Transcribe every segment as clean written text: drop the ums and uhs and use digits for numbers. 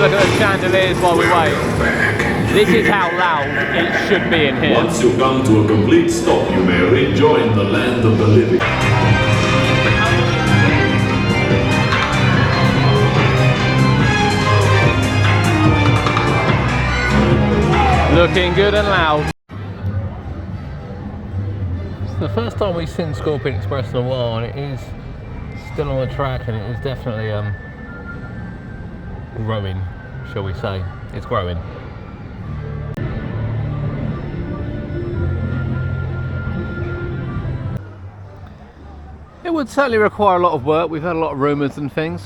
look at the chandeliers while we wait. This is how loud it should be in here. Once you come to a complete stop, you may rejoin the land of the living. Looking good and loud. It's the first time we've seen Scorpion Express in a while, and it is still on the track, and it is definitely growing, shall we say. It's growing. It would certainly require a lot of work. We've had a lot of rumours and things.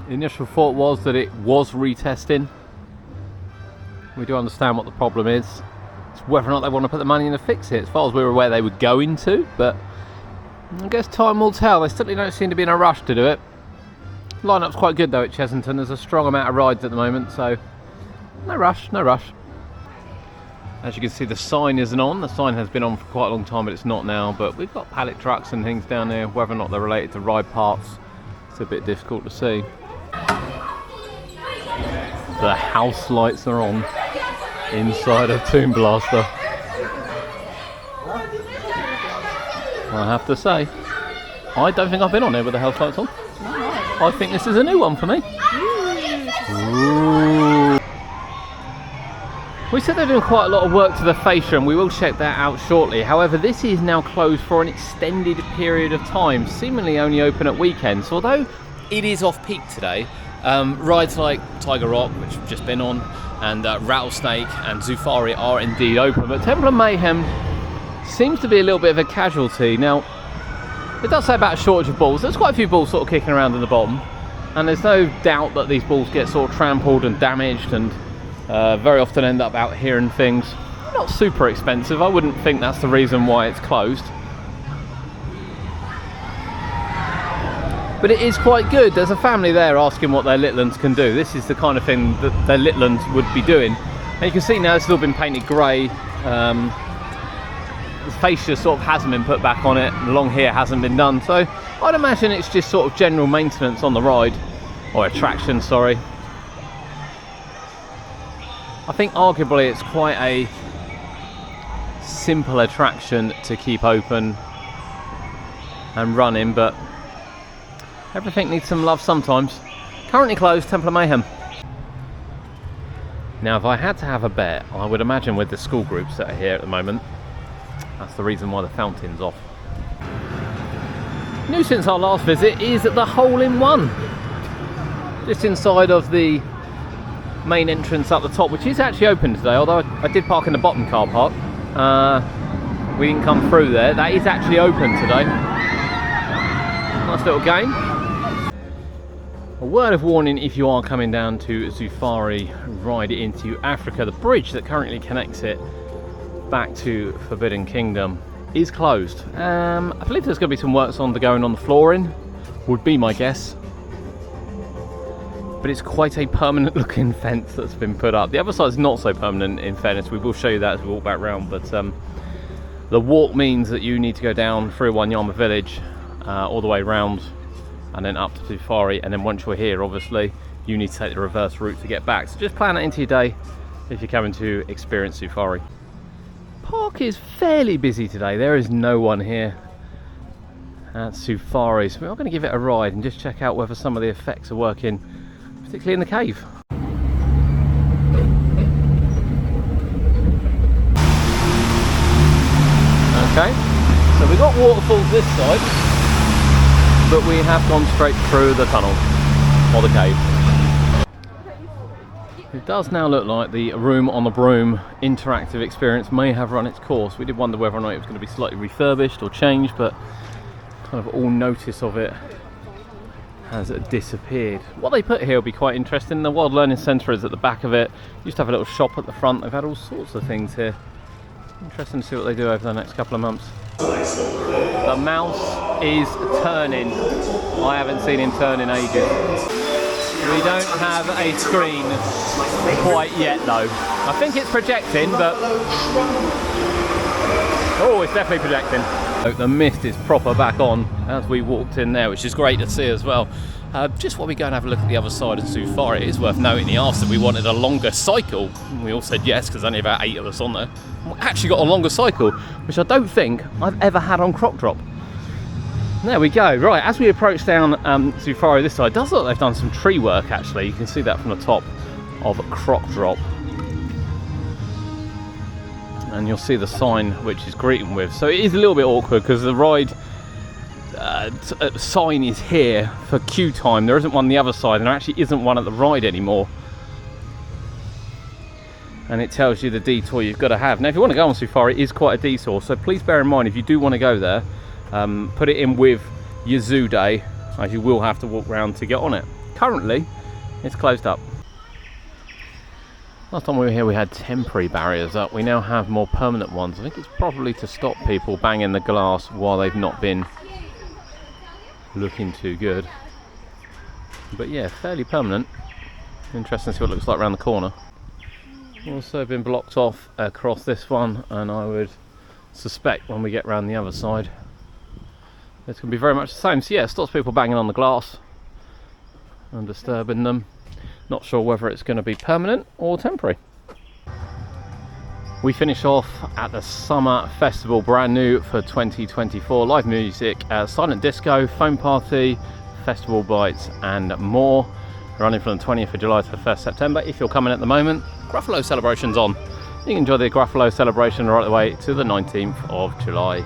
The initial thought was that it was retesting. We do understand what the problem is. It's whether or not they want to put the money in to fix it. As far as we were aware, they were going to, but I guess time will tell. They certainly don't seem to be in a rush to do it. Line-up's quite good though at Chessington. There's a strong amount of rides at the moment, so no rush, no rush. As you can see, the sign isn't on. The sign has been on for quite a long time, but it's not now. But we've got pallet trucks and things down there. Whether or not they're related to ride parts, it's a bit difficult to see. The house lights are on inside of Toon Blaster. I have to say, I don't think I've been on there with the house lights on. I think this is a new one for me. Ooh. We said they're doing quite a lot of work to the fascia, and we will check that out shortly. However, this is now closed for an extended period of time, seemingly only open at weekends. So although it is off-peak today, rides like Tiger Rock, which we've just been on, and Rattlesnake and Zufari are indeed open, but Temple of Mayhem seems to be a little bit of a casualty. Now, it does say about a shortage of balls. There's quite a few balls sort of kicking around in the bottom, and there's no doubt that these balls get sort of trampled and damaged, and very often end up out here and things. Not super expensive. I wouldn't think that's the reason why it's closed. But it is quite good. There's a family there asking what their Litlands can do. This is the kind of thing that their Litlands would be doing. And you can see now it's all been painted grey. The fascia sort of hasn't been put back on it. The long hair hasn't been done. So I'd imagine it's just sort of general maintenance on the ride. Or attraction, sorry. I think arguably it's quite a simple attraction to keep open and running, but everything needs some love sometimes. Currently closed, Temple of Mayhem. Now, if I had to have a bet, I would imagine with the school groups that are here at the moment, that's the reason why the fountain's off. New since our last visit is the hole-in-one. Just inside of the main entrance up the top, which is actually open today, although I did park in the bottom car park. We didn't come through there. That is actually open today. Nice little game. A word of warning if you are coming down to Zufari, ride into Africa. The bridge that currently connects it back to Forbidden Kingdom is closed. I believe there's going to be some works going on the flooring, would be my guess. But it's quite a permanent looking fence that's been put up. The other side is not so permanent, in fairness. We will show you that as we walk back round. But the walk means that you need to go down through Wanyama village, all the way round, and then up to Zufari. And then once you're here, obviously, you need to take the reverse route to get back. So just plan it into your day if you're coming to experience Zufari. Park is fairly busy today. There is no one here at Zufari. So we're going to give it a ride and just check out whether some of the effects are working, particularly in the cave. Okay, so we've got waterfalls this side, but we have gone straight through the tunnel, or the cave. It does now look like the Room on the Broom interactive experience may have run its course. We did wonder whether or not it was going to be slightly refurbished or changed, but kind of all notice of it has disappeared. What they put here will be quite interesting. The World Learning Centre is at the back of it. Used to have a little shop at the front. They've had all sorts of things here. Interesting to see what they do over the next couple of months. The mouse is turning. I haven't seen him turn in ages. We don't have a screen quite yet though. I think it's projecting, but oh, it's definitely projecting. The mist is proper back on as we walked in there, which is great to see as well. Just while we go and have a look at the other side of Zufari, it is worth noting he asked if we wanted a longer cycle. We all said yes, because only about 8 of us on there. We actually got a longer cycle, which I don't think I've ever had on Croc Drop. There we go. Right, as we approach down Zufari this side, it does look like they've done some tree work actually. You can see that from the top of Croc Drop. And you'll see the sign which is greeting with. So it is a little bit awkward because the ride sign is here for queue time. There isn't one on the other side, and there actually isn't one at the ride anymore. And it tells you the detour you've got to have. Now, if you want to go on Zufari, it is quite a detour, so please bear in mind if you do want to go there, put it in with your zoo day, as you will have to walk around to get on it. Currently, it's closed up. Last time we were here, we had temporary barriers up. We now have more permanent ones. I think it's probably to stop people banging the glass while they've not been looking too good. But yeah, fairly permanent. Interesting to see what it looks like around the corner. Also been blocked off across this one, and I would suspect when we get around the other side it's going to be very much the same. So yeah, it stops people banging on the glass and disturbing them. Not sure whether it's going to be permanent or temporary. We finish off at the Summer Festival, brand new for 2024. Live music, silent disco, foam party, festival bites and more. Running from the 20th of July to the 1st September. If you're coming at the moment, Gruffalo celebration's on. You can enjoy the Gruffalo celebration right the way to the 19th of July.